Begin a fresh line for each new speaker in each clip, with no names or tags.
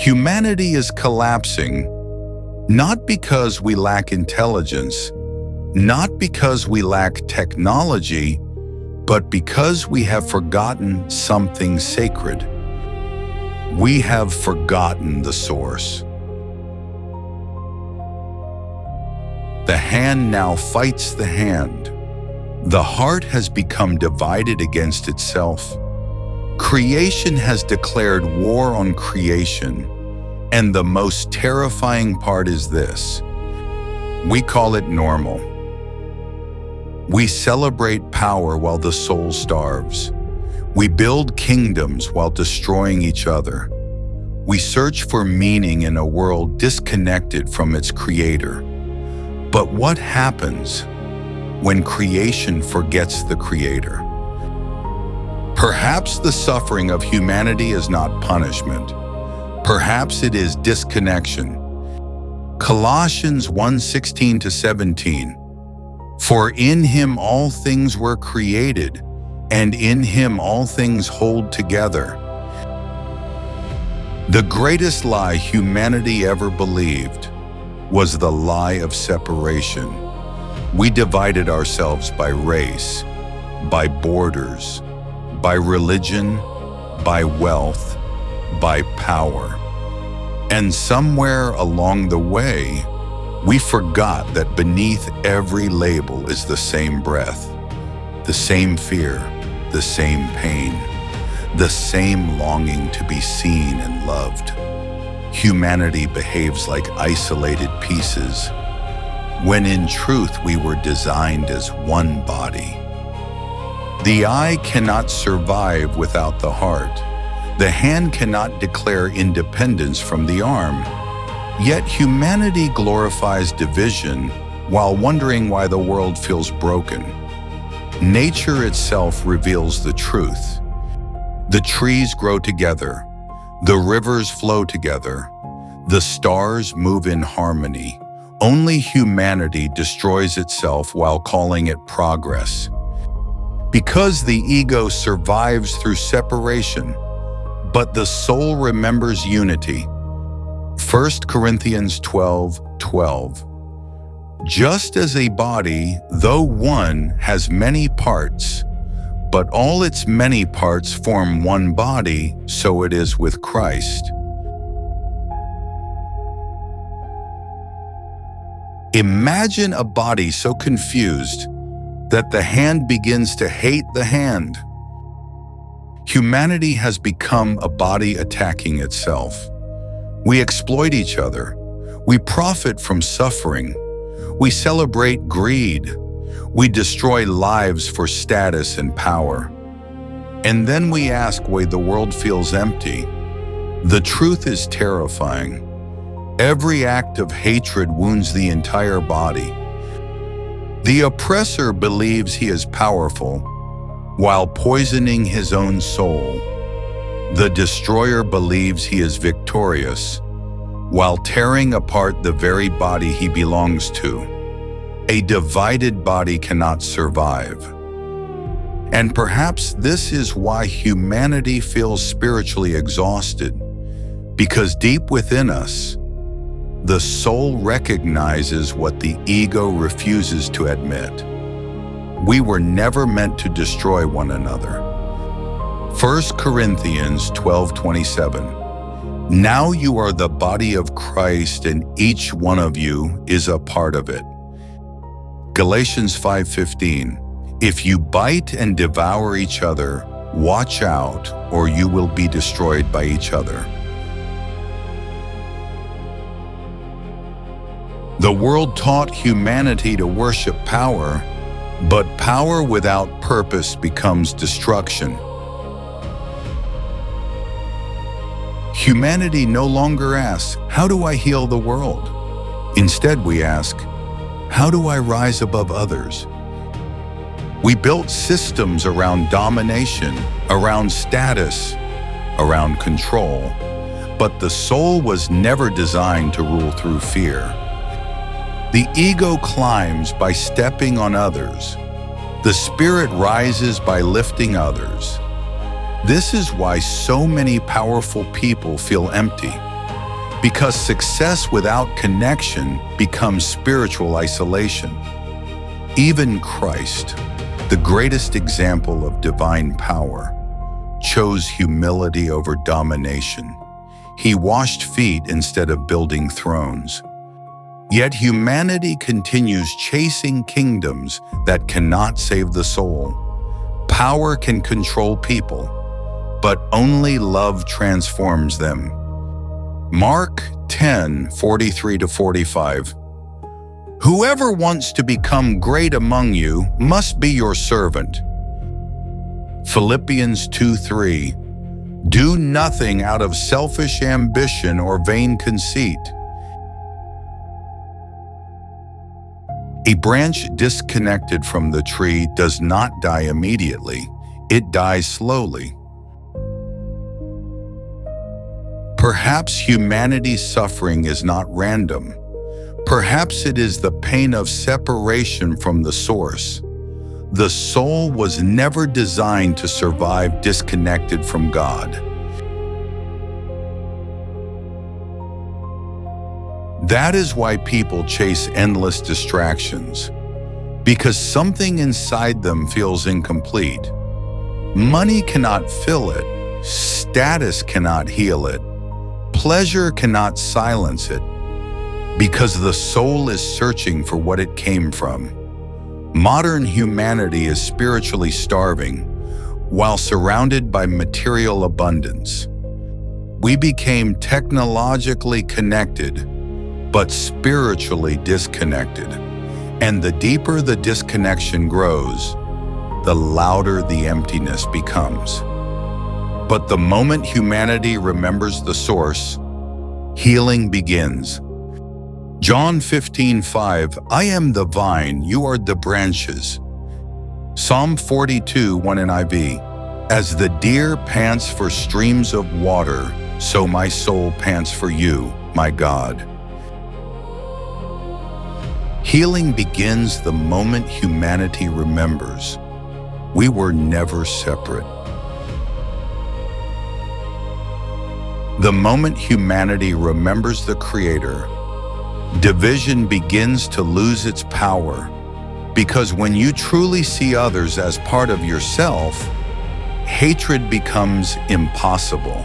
Humanity is collapsing, not because we lack intelligence, not because we lack technology, but because we have forgotten something sacred. We have forgotten the source. The hand now fights the hand. The heart has become divided against itself. Creation has declared war on creation, and the most terrifying part is this. We call it normal. We celebrate power while the soul starves. We build kingdoms while destroying each other. We search for meaning in a world disconnected from its creator. But what happens when creation forgets the creator? Perhaps the suffering of humanity is not punishment. Perhaps it is disconnection. Colossians 1:16-17. For in him all things were created, and in him all things hold together. The greatest lie humanity ever believed was the lie of separation. We divided ourselves by race, by borders, by religion, by wealth, by power. And somewhere along the way, we forgot that beneath every label is the same breath, the same fear, the same pain, the same longing to be seen and loved. Humanity behaves like isolated pieces, when in truth we were designed as one body. The eye cannot survive without the heart. The hand cannot declare independence from the arm. Yet humanity glorifies division while wondering why the world feels broken. Nature itself reveals the truth. The trees grow together. The rivers flow together. The stars move in harmony. Only humanity destroys itself while calling it progress. Because the ego survives through separation, but the soul remembers unity. 1 Corinthians 12:12. Just as a body, though one, has many parts, but all its many parts form one body, so it is with Christ. Imagine a body so confused that the hand begins to hate the hand. Humanity has become a body attacking itself. We exploit each other. We profit from suffering. We celebrate greed. We destroy lives for status and power. And then we ask why the world feels empty. The truth is terrifying. Every act of hatred wounds the entire body. The oppressor believes he is powerful while poisoning his own soul. The destroyer believes he is victorious while tearing apart the very body he belongs to. A divided body cannot survive. And perhaps this is why humanity feels spiritually exhausted, because deep within us, the soul recognizes what the ego refuses to admit. We were never meant to destroy one another. 1 Corinthians 12:27. Now you are the body of Christ, and each one of you is a part of it. Galatians 5:15. If you bite and devour each other, watch out, or you will be destroyed by each other. The world taught humanity to worship power, but power without purpose becomes destruction. Humanity no longer asks, how do I heal the world? Instead, we ask, how do I rise above others? We built systems around domination, around status, around control, but the soul was never designed to rule through fear. The ego climbs by stepping on others. The spirit rises by lifting others. This is why so many powerful people feel empty. because success without connection becomes spiritual isolation. Even Christ, the greatest example of divine power, chose humility over domination. He washed feet instead of building thrones. Yet humanity continues chasing kingdoms that cannot save the soul. Power can control people, but only love transforms them. Mark 10:43-45. Whoever wants to become great among you must be your servant. Philippians 2:3. Do nothing out of selfish ambition or vain conceit. A branch disconnected from the tree does not die immediately. It dies slowly. Perhaps humanity's suffering is not random. Perhaps it is the pain of separation from the source. The soul was never designed to survive disconnected from God. That is why people chase endless distractions, because something inside them feels incomplete. Money cannot fill it, status cannot heal it, pleasure cannot silence it, because the soul is searching for what it came from. Modern humanity is spiritually starving, while surrounded by material abundance. We became technologically connected, but spiritually disconnected. And the deeper the disconnection grows, the louder the emptiness becomes. But the moment humanity remembers the source, healing begins. John 15:5, I am the vine, you are the branches. Psalm 42:1 NIV, as the deer pants for streams of water, so my soul pants for you, my God. Healing begins the moment humanity remembers we were never separate. The moment humanity remembers the Creator, division begins to lose its power, because when you truly see others as part of yourself, hatred becomes impossible.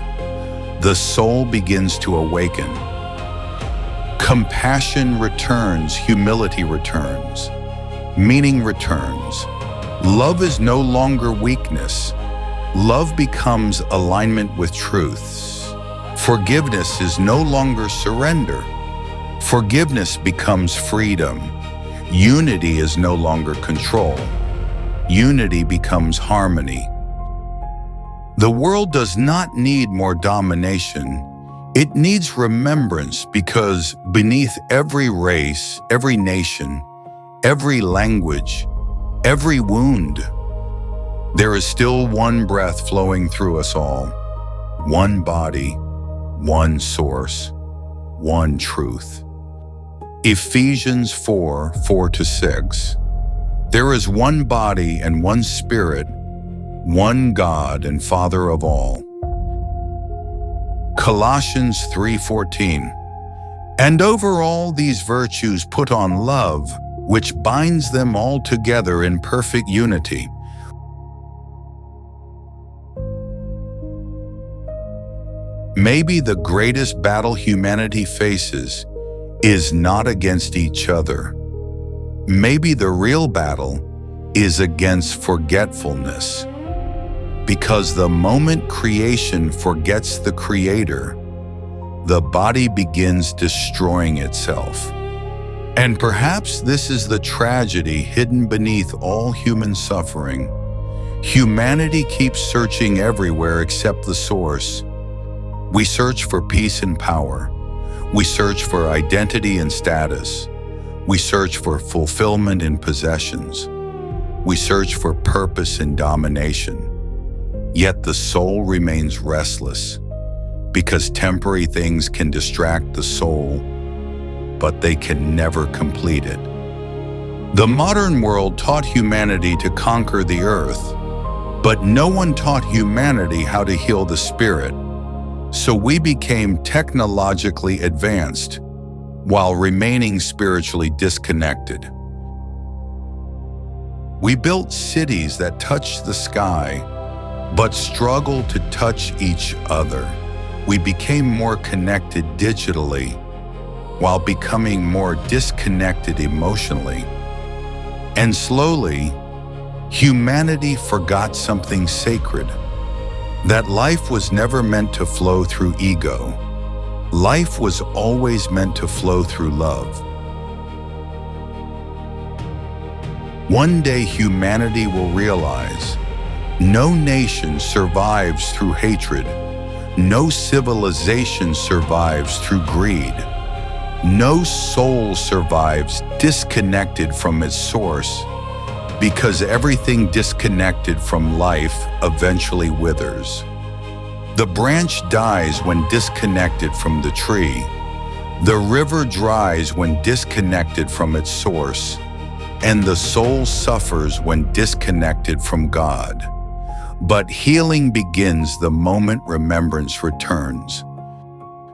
The soul begins to awaken. Compassion returns, humility returns, meaning returns. Love is no longer weakness. Love becomes alignment with truths. Forgiveness is no longer surrender. Forgiveness becomes freedom. Unity is no longer control. Unity becomes harmony. The world does not need more domination. It needs remembrance, because beneath every race, every nation, every language, every wound, there is still one breath flowing through us all, one body, one source, one truth. Ephesians 4:4-6. There is one body and one Spirit, one God and Father of all. Colossians 3:14. And over all these virtues put on love, which binds them all together in perfect unity. Maybe the greatest battle humanity faces is not against each other. Maybe the real battle is against forgetfulness. Because the moment creation forgets the Creator, the body begins destroying itself. And perhaps this is the tragedy hidden beneath all human suffering. Humanity keeps searching everywhere except the source. We search for peace and power. We search for identity and status. We search for fulfillment in possessions. We search for purpose in domination. Yet the soul remains restless, because temporary things can distract the soul, but they can never complete it. The modern world taught humanity to conquer the earth, but no one taught humanity how to heal the spirit. So we became technologically advanced while remaining spiritually disconnected. We built cities that touched the sky, but struggled to touch each other. We became more connected digitally while becoming more disconnected emotionally. And slowly, humanity forgot something sacred, that life was never meant to flow through ego. Life was always meant to flow through love. One day humanity will realize no nation survives through hatred. No civilization survives through greed. No soul survives disconnected from its source, because everything disconnected from life eventually withers. The branch dies when disconnected from the tree. The river dries when disconnected from its source, and the soul suffers when disconnected from God. But healing begins the moment remembrance returns.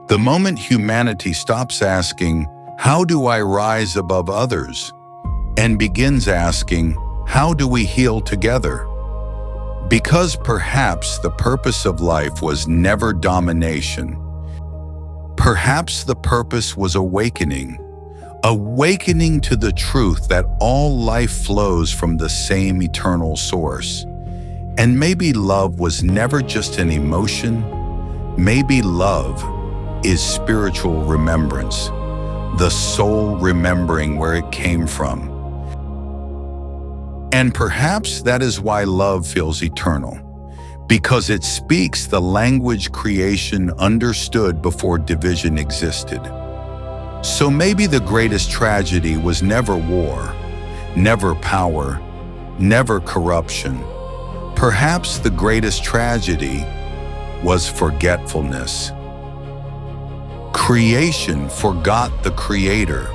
The moment humanity stops asking, "How do I rise above others?" and begins asking, "How do we heal together?" Because perhaps the purpose of life was never domination. Perhaps the purpose was awakening. Awakening to the truth that all life flows from the same eternal source. And maybe love was never just an emotion. Maybe love is spiritual remembrance, the soul remembering where it came from. And perhaps that is why love feels eternal, because it speaks the language creation understood before division existed. So maybe the greatest tragedy was never war, never power, never corruption. Perhaps the greatest tragedy was forgetfulness. Creation forgot the Creator,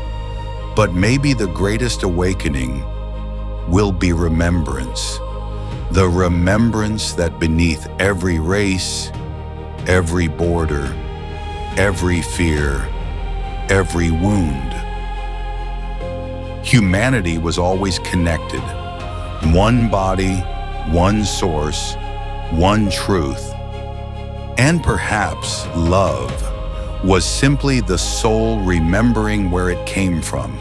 but maybe the greatest awakening will be remembrance. The remembrance that beneath every race, every border, every fear, every wound, humanity was always connected. One body, one source, one truth. And perhaps love was simply the soul remembering where it came from.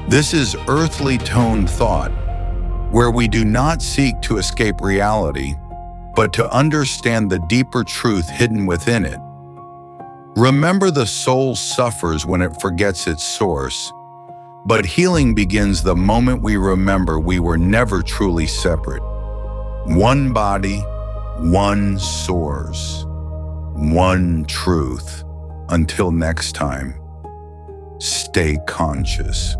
This is Earthly Tone Thought, where we do not seek to escape reality, but to understand the deeper truth hidden within it. Remember, the soul suffers when it forgets its source, but healing begins the moment we remember we were never truly separate. One body, one source, one truth. Until next time, stay conscious.